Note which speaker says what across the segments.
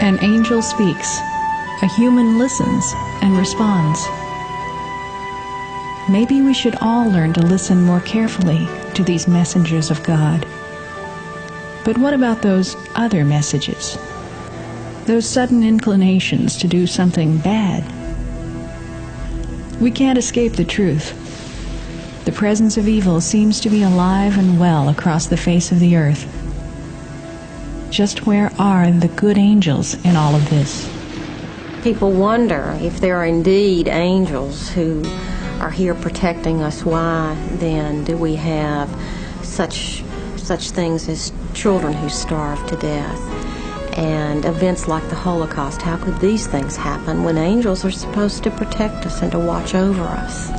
Speaker 1: An angel speaks. A human listens and responds. Maybe we should all learn to listen more carefully to these messengers of God. But what about those other messages? Those sudden inclinations to do something bad? We can't escape the truth. The presence of evil seems to be alive and well across the face of the earth. Just where are the good angels in all of this?
Speaker 2: People wonder if there are indeed angels who are here protecting us. Why then do we have such things as children who starve to death and events like the Holocaust? How could these things happen when angels are supposed to protect us and to watch over us?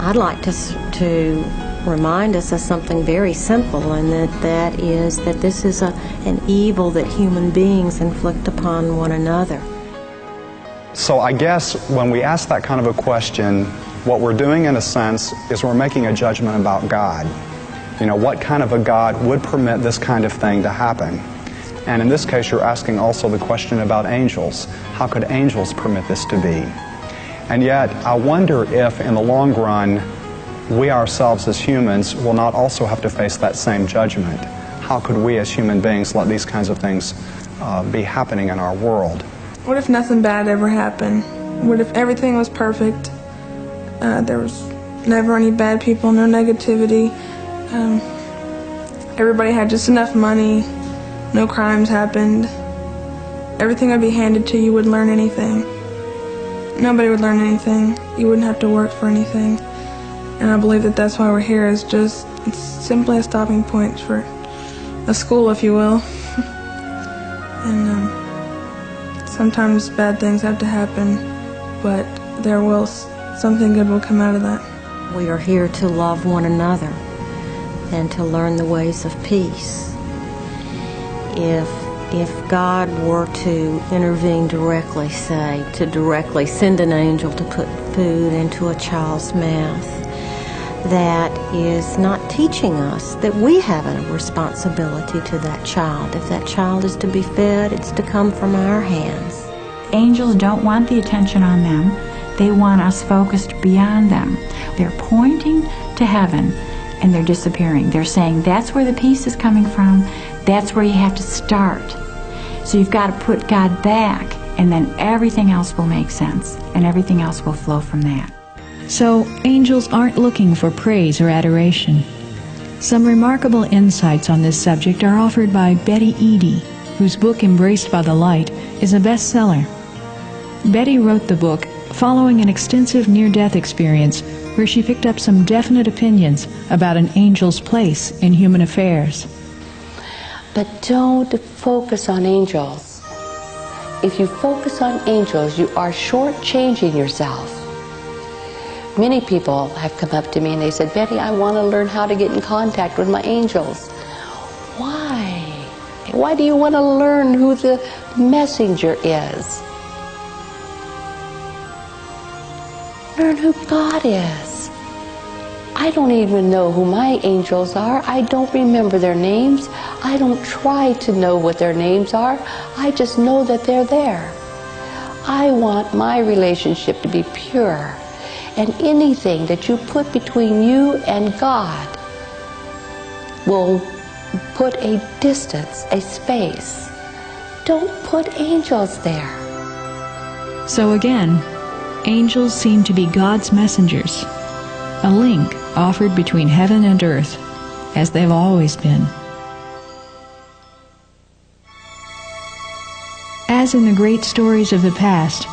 Speaker 2: I'd like to remind us of something very simple, and that is that this is an evil that human beings inflict upon one another.
Speaker 3: So I guess when we ask that kind of a question, what we're doing in a sense is we're making a judgment about God. You know, what kind of a God would permit this kind of thing to happen? And in this case, you're asking also the question about angels. How could angels permit this to be? And yet, I wonder if in the long run, we ourselves as humans will not also have to face that same judgment. How could we as human beings let these kinds of things be happening in our world?
Speaker 4: What if nothing bad ever happened? What if everything was perfect? There was never any bad people, no negativity. Everybody had just enough money, no crimes happened. Everything would be handed to you, you wouldn't learn anything. Nobody would learn anything. You wouldn't have to work for anything. And I believe that that's why we're here, is just, it's simply a stopping point for a school, if you will. And sometimes bad things have to happen, but something good will come out of that.
Speaker 2: We are here to love one another and to learn the ways of peace. If God were to intervene directly, say, to directly send an angel to put food into a child's mouth, that is not teaching us that we have a responsibility to that child. If that child is to be fed, it's to come from our hands.
Speaker 5: Angels don't want the attention on them. They want us focused beyond them. They're pointing to heaven and they're disappearing. They're saying that's where the peace is coming from. That's where you have to start. So you've got to put God back, and then everything else will make sense, and everything else will flow from that.
Speaker 1: So angels aren't looking for praise or adoration. Some remarkable insights on this subject are offered by Betty Eady, whose book Embraced by the Light is a bestseller. Betty wrote the book following an extensive near-death experience where she picked up some definite opinions about an angel's place in human affairs.
Speaker 6: But don't focus on angels. If you focus on angels, you are shortchanging yourself. Many people have come up to me and they said, Betty, I want to learn how to get in contact with my angels. Why? Why do you want to learn who the messenger is? Learn who God is. I don't even know who my angels are. I don't remember their names. I don't try to know what their names are. I just know that they're there. I want my relationship to be pure. And anything that you put between you and God will put a distance, a space. Don't put angels there.
Speaker 1: So again, angels seem to be God's messengers, a link offered between heaven and earth, as they've always been. As in the great stories of the past,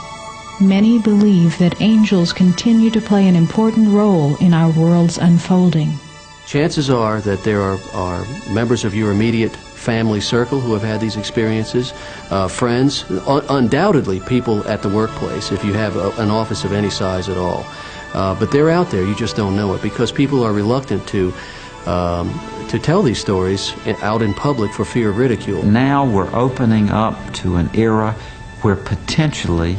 Speaker 1: many believe that angels continue to play an important role in our world's unfolding.
Speaker 7: Chances are that there are members of your immediate family circle who have had these experiences, friends, undoubtedly people at the workplace, if you have an office of any size at all. But they're out there, you just don't know it, because people are reluctant to tell these stories out in public for fear of ridicule.
Speaker 8: Now we're opening up to an era where potentially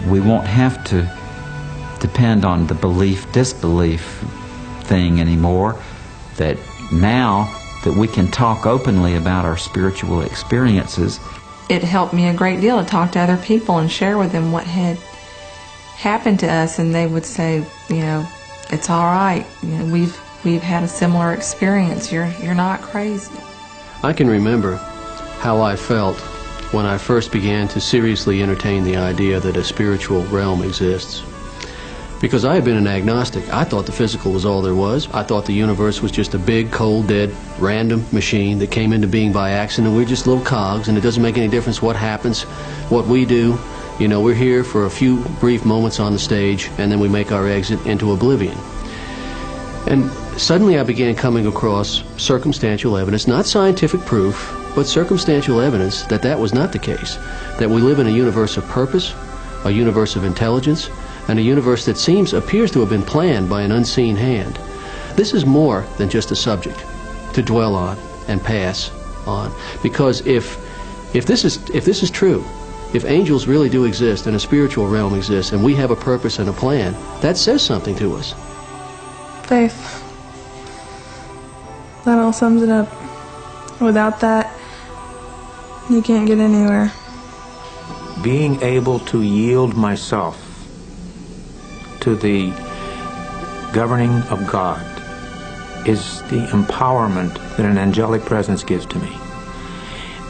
Speaker 8: we won't have to depend on the belief-disbelief thing anymore, that now that we can talk openly about our spiritual experiences,
Speaker 4: it helped me a great deal to talk to other people and share with them what had happened to us, and they would say, you know, it's all right. You know, we've had a similar experience. You're not crazy.
Speaker 7: I can remember how I felt when I first began to seriously entertain the idea that a spiritual realm exists. Because I had been an agnostic. I thought the physical was all there was. I thought the universe was just a big, cold, dead, random machine that came into being by accident. We're just little cogs, and it doesn't make any difference what happens, what we do. You know, we're here for a few brief moments on the stage, and then we make our exit into oblivion. And suddenly I began coming across circumstantial evidence, not scientific proof, but circumstantial evidence that that was not the case. That we live in a universe of purpose, a universe of intelligence, and a universe that appears to have been planned by an unseen hand. This is more than just a subject to dwell on and pass on. Because if this is true, if angels really do exist and a spiritual realm exists and we have a purpose and a plan, that says something to us.
Speaker 4: Faith. That all sums it up. Without that, you can't get anywhere.
Speaker 9: Being able to yield myself to the governing of God is the empowerment that an angelic presence gives to me.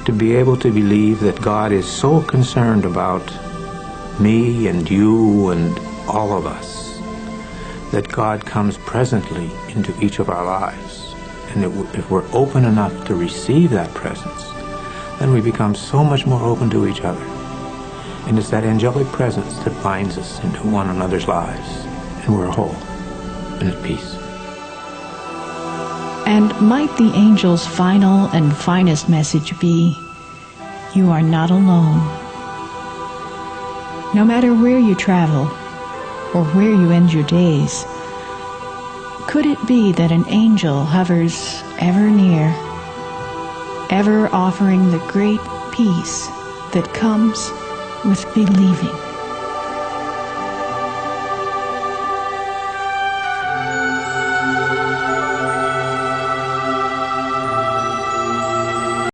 Speaker 9: To be able to believe that God is so concerned about me and you and all of us, that God comes presently into each of our lives. And if we're open enough to receive that presence, then we become so much more open to each other. And it's that angelic presence that binds us into one another's lives, and we're whole and at peace.
Speaker 1: And might the angel's final and finest message be, you are not alone. No matter where you travel or where you end your days, could it be that an angel hovers ever near, ever offering the great peace that comes with believing?